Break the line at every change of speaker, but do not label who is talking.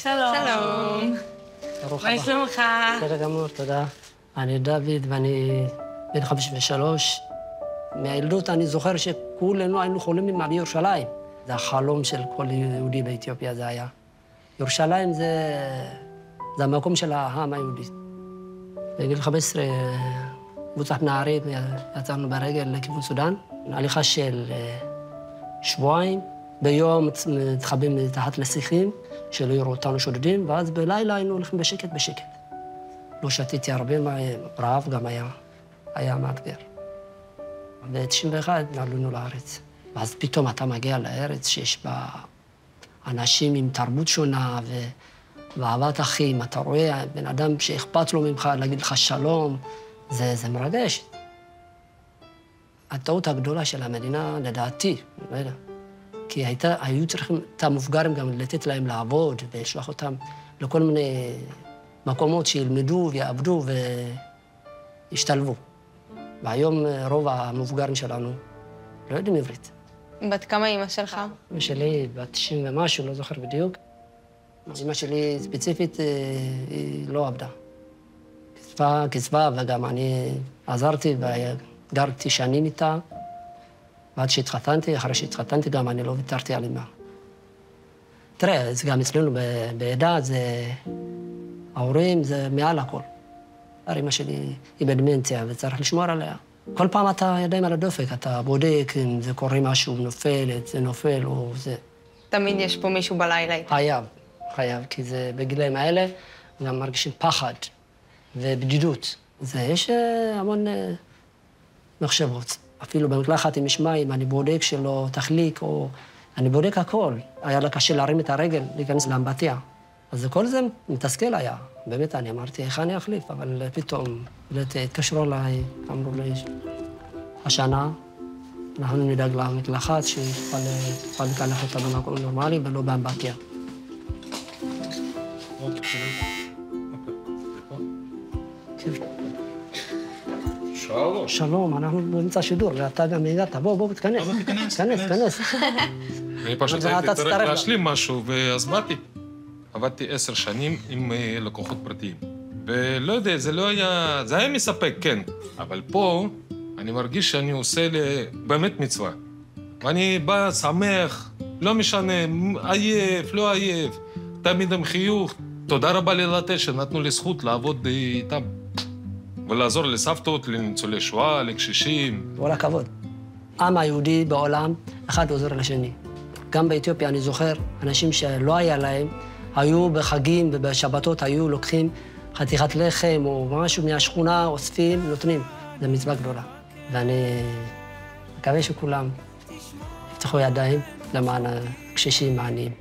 שלום.
ברוך
מה
הבא.
שלומך?
בסדר גמור, תודה. אני דוד ואני בן 53. מהילדות אני זוכר שכולנו היינו חולמים על ירושלים. זה החלום של כל יהודי באתיופיה, זה היה. ירושלים זה המקום של העם היהודי. בגיל 15, קבוצת נערים, יצאנו ברגל לכיוון סודאן. הליכה של שבועיים, ביום מתחבאים מתחת לשיחים, שלא יראו אותנו שודדים, ואז בלילה היינו הולכים בשקט. לא שתיתי הרבה מים, רעב גם היה מאתגר. ב-91 עלינו לארץ. ואז פתאום אתה מגיע לארץ שיש בה אנשים עם תרבות שונה ואהבת אחים. אתה רואה בן אדם שאכפת לו ממך להגיד לך שלום, זה מרגש. הטעות הגדולה של המדינה, לדעתי, לא יודע, כי היו צריכים את המבוגרים גם לתת להם לעבוד ולשלוח אותם לכל מיני מקומות שילמדו ויעבדו וישתלבו. והיום רוב המבוגרים שלנו לא יודעים עברית.
בת כמה אימא שלך?
אמא שלי בת 90 ומשהו, לא זוכר בדיוק. אמא שלי ספציפית היא לא עבדה. קצבה, וגם אני עזרתי וגרתי שנים איתה. ועד שהתחתנתי, אחרי שהתחתנתי גם אני לא ויתרתי על אמא. תראה, זה גם אצלנו בעדה, ההורים זה מעל הכל. אמא שלי היא בדמנציה וצריך לשמור עליה. כל פעם אתה ידיים על הדופק, אתה בודק אם זה קורה משהו, זה נופל או זה.
תמיד יש פה מישהו בלילה איתה.
חייב, כי זה בגילאים האלה גם מרגישים פחד ובדידות. יש המון מחשבות. אפילו במקלחת עם מים, אני בודק שלא תחליק, או אני בודק הכל. היה לה קשה להרים את הרגל, להיכנס לאמבטיה. אז כל זה מתסכל היה. באמת, אני אמרתי, איך אני אחליף? אבל פתאום, התקשרו אליי, אמרו לי, השנה אנחנו נדאג למקלחת, שיוכל לקלח אותה במקום נורמלי ולא באמבטיה. שלום, אנחנו באמצע שידור, ואתה גם הגעת, בוא, תכנס. תכנס.
אני פשוט הייתי צריך להשלים משהו, ואז באתי. עבדתי 10 שנים עם לקוחות פרטיים. ולא יודע, זה היה מספק, כן. אבל פה אני מרגיש שאני עושה באמת מצווה. ואני בא שמח, לא משנה, עייף, לא עייף, תמיד עם חיוך. תודה רבה ללטה שנתנו לי זכות לעבוד איתם. ולעזור לסבתות, לניצולי שואה, לקשישים.
כל הכבוד. העם היהודי בעולם, אחד עוזר לשני. גם באתיופיה אני זוכר, אנשים שלא היה להם, היו בחגים ובשבתות היו לוקחים חתיכת לחם או משהו מהשכונה, אוספים, נותנים. זו מצווה גדולה. ואני מקווה שכולם יפתחו ידיים למען הקשישים העניים.